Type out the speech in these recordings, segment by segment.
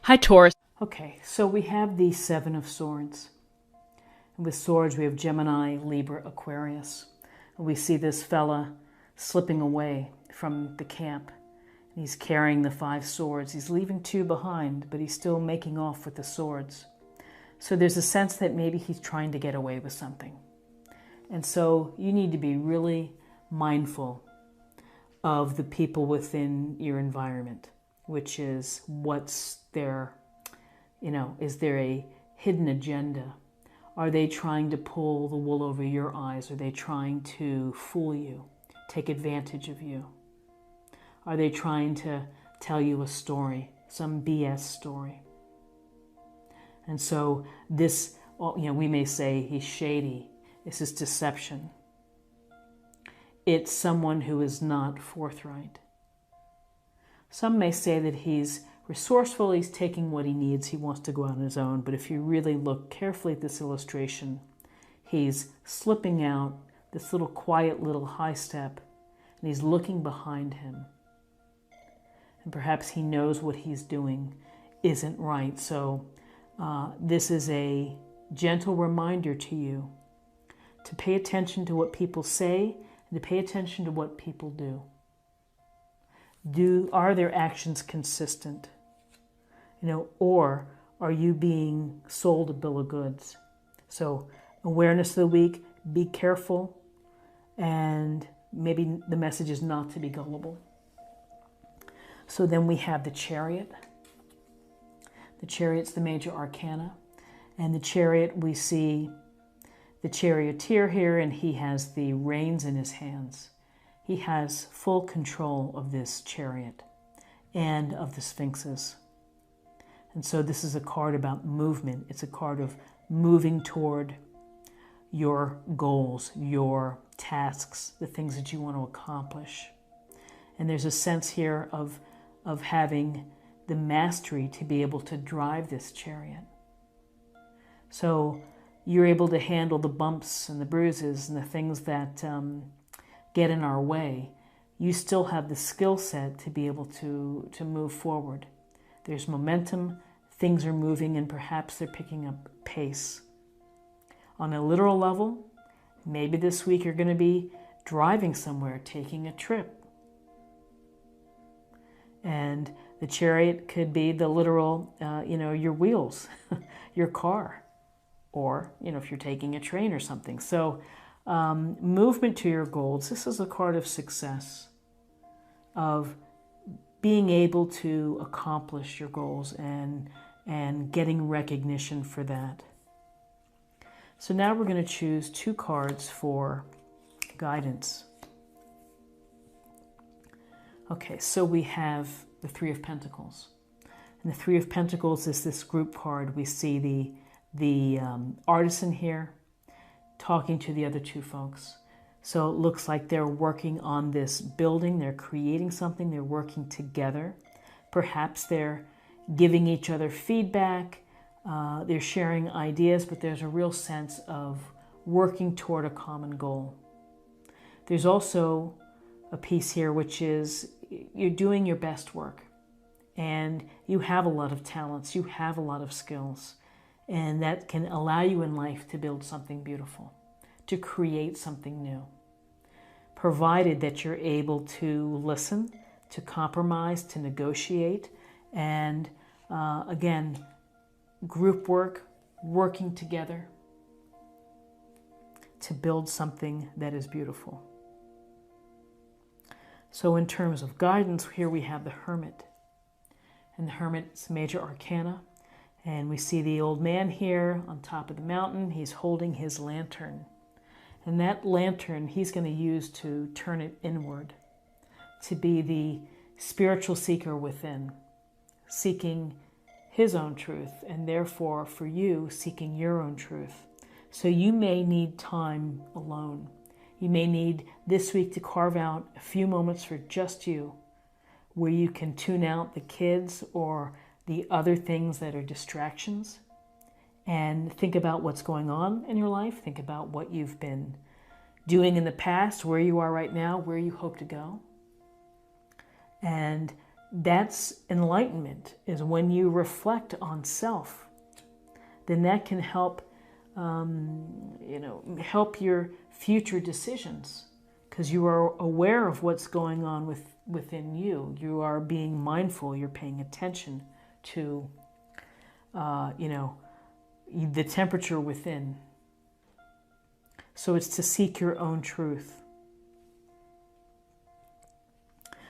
Hi, Taurus. Okay, so we have the Seven of Swords. And with swords, we have Gemini, Libra, Aquarius. And we see this fella slipping away from the camp. He's carrying the 5 swords. He's leaving 2 behind, but he's still making off with the swords. So there's a sense that maybe he's trying to get away with something. And so you need to be really mindful of the people within your environment, which is what's their, is there a hidden agenda? Are they trying to pull the wool over your eyes? Are they trying to fool you, take advantage of you? Are they trying to tell you a story, some BS story? And so this, we may say he's shady. This is deception. It's someone who is not forthright. Some may say that he's resourceful, he's taking what he needs, he wants to go out on his own. But if you really look carefully at this illustration, he's slipping out this little quiet little high step, and he's looking behind him. And perhaps he knows what he's doing isn't right. So this is a gentle reminder to you to pay attention to what people say and to pay attention to what people do. Are their actions consistent? Or are you being sold a bill of goods? So awareness of the week, be careful, and maybe the message is not to be gullible. So then we have the Chariot. The Chariot's the major arcana. And the Chariot, we see the charioteer here, and he has the reins in his hands. He has full control of this chariot and of the sphinxes. And so this is a card about movement. It's a card of moving toward your goals, your tasks, the things that you want to accomplish. And there's a sense here of having the mastery to be able to drive this chariot. So you're able to handle the bumps and the bruises and the things that get in our way. You still have the skill set to be able to move forward. There's momentum, things are moving, and perhaps they're picking up pace. On a literal level, maybe this week you're going to be driving somewhere, taking a trip. And the chariot could be the literal, your wheels, your car, or, if you're taking a train or something. So movement to your goals. This is a card of success, of being able to accomplish your goals and getting recognition for that. So now we're going to choose 2 cards for guidance. Okay, so we have the 3 of Pentacles. And the 3 of Pentacles is this group card. We see the artisan here talking to the other 2 folks. So it looks like they're working on this building. They're creating something. They're working together. Perhaps they're giving each other feedback. They're sharing ideas, but there's a real sense of working toward a common goal. There's also a piece here which is you're doing your best work, and you have a lot of talents. You have a lot of skills, and that can allow you in life to build something beautiful, to create something new, provided that you're able to listen, to compromise, to negotiate, and again, group work, working together to build something that is beautiful. So in terms of guidance, here we have the Hermit. And the Hermit's major arcana. And we see the old man here on top of the mountain. He's holding his lantern. And that lantern he's going to use to turn it inward, to be the spiritual seeker within, seeking his own truth, and therefore for you, seeking your own truth. So you may need time alone. You may need this week to carve out a few moments for just you, where you can tune out the kids or the other things that are distractions, and think about what's going on in your life. Think about what you've been doing in the past, where you are right now, where you hope to go. And that's enlightenment, is when you reflect on self. Then that can help, help your future decisions, because you are aware of what's going on within you. You are being mindful. You're paying attention to, the temperature within. So it's to seek your own truth.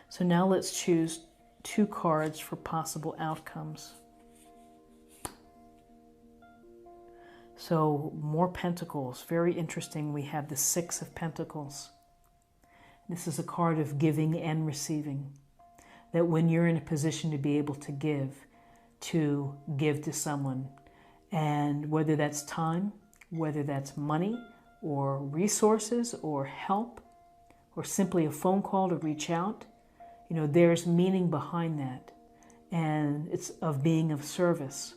So now let's choose 2 cards for possible outcomes. So more pentacles, very interesting. We have the 6 of Pentacles. This is a card of giving and receiving. That when you're in a position to be able to give to someone, and whether that's time, whether that's money, or resources, or help, or simply a phone call to reach out, there's meaning behind that, and it's of being of service.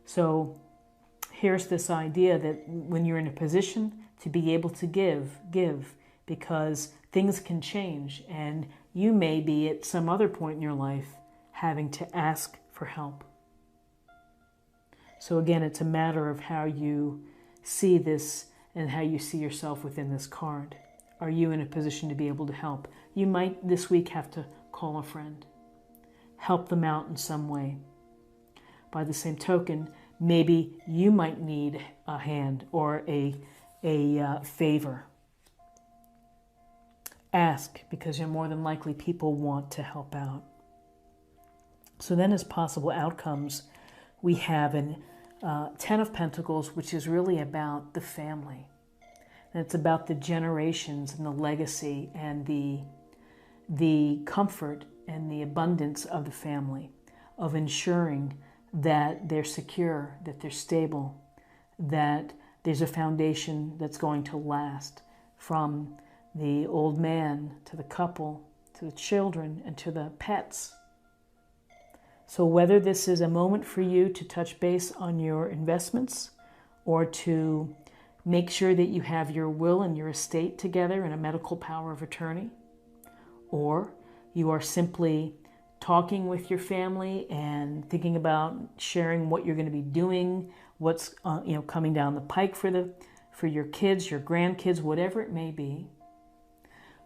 So here's this idea that when you're in a position to be able to give, because things can change, and you may be at some other point in your life having to ask for help. So again, it's a matter of how you see this and how you see yourself within this card. Are you in a position to be able to help? You might this week have to call a friend, help them out in some way. By the same token, maybe you might need a hand or a favor. Ask, because you're more than likely people want to help out. So then as possible outcomes, we have an 10 of Pentacles, which is really about the family. And it's about the generations and the legacy and the comfort and the abundance of the family, of ensuring that they're secure, that they're stable, that there's a foundation that's going to last, from the old man to the couple, to the children, and to the pets. So whether this is a moment for you to touch base on your investments, or to make sure that you have your will and your estate together and a medical power of attorney, or you are simply talking with your family and thinking about sharing what you're going to be doing, what's coming down the pike for your kids, your grandkids, whatever it may be.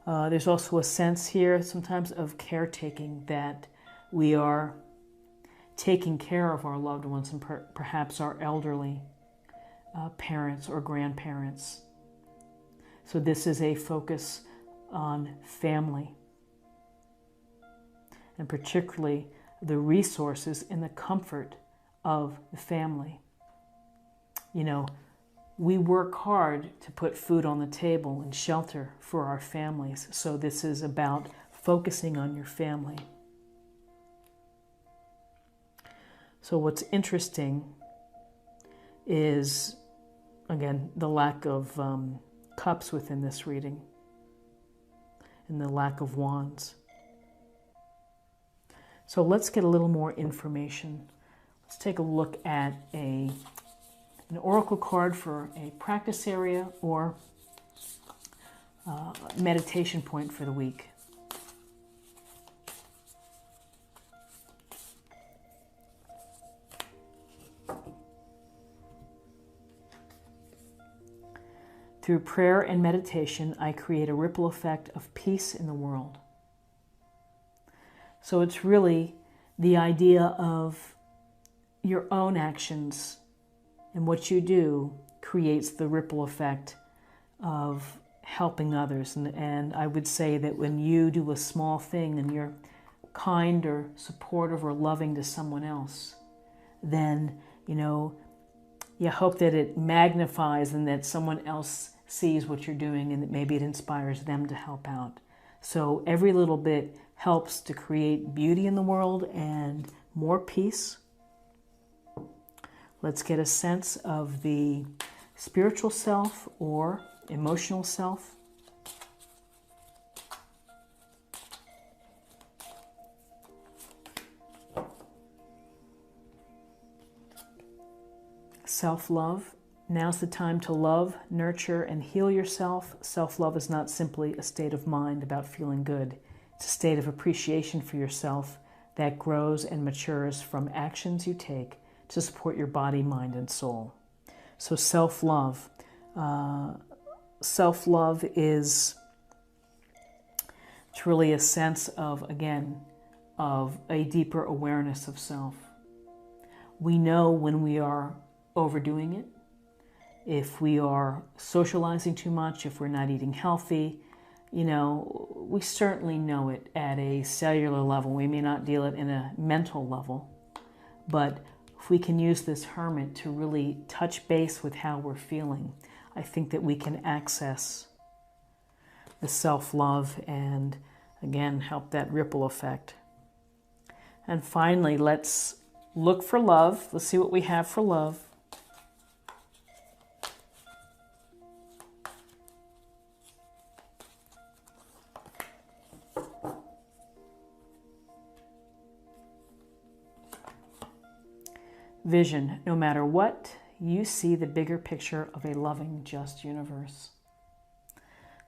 There's also a sense here sometimes of caretaking, that we are taking care of our loved ones and perhaps our elderly parents or grandparents. So this is a focus on family, and particularly the resources and the comfort of the family. We work hard to put food on the table and shelter for our families. So this is about focusing on your family. So what's interesting is, again, the lack of cups within this reading, and the lack of wands. So let's get a little more information. Let's take a look at an oracle card for a practice area or meditation point for the week. Through prayer and meditation, I create a ripple effect of peace in the world. So it's really the idea of your own actions, and what you do creates the ripple effect of helping others. And I would say that when you do a small thing and you're kind or supportive or loving to someone else, then, you hope that it magnifies and that someone else sees what you're doing, and that maybe it inspires them to help out. So every little bit helps to create beauty in the world and more peace. Let's get a sense of the spiritual self or emotional self. Self-love. Now's the time to love, nurture, and heal yourself. Self-love is not simply a state of mind about feeling good. It's a state of appreciation for yourself that grows and matures from actions you take to support your body, mind, and soul. So self-love. Self-love is it's really a sense of, again, of a deeper awareness of self. We know when we are overdoing it, if we are socializing too much, if we're not eating healthy. You know, we certainly know it at a cellular level. We may not deal it in a mental level, but if we can use this hermit to really touch base with how we're feeling, I think that we can access the self-love and, again, help that ripple effect. And finally, let's look for love. Let's see what we have for love. Vision. No matter what, you see the bigger picture of a loving, just universe.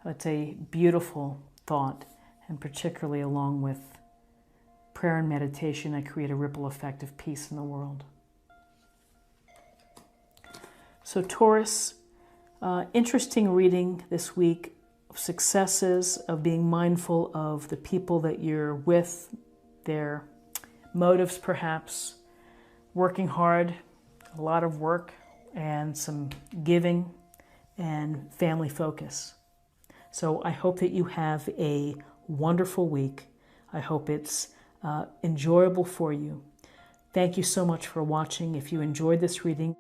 It's a beautiful thought, and particularly along with prayer and meditation, I create a ripple effect of peace in the world. So Taurus, interesting reading this week of successes, of being mindful of the people that you're with, their motives perhaps, working hard, a lot of work, and some giving and family focus. So I hope that you have a wonderful week. I hope it's enjoyable for you. Thank you so much for watching. If you enjoyed this reading,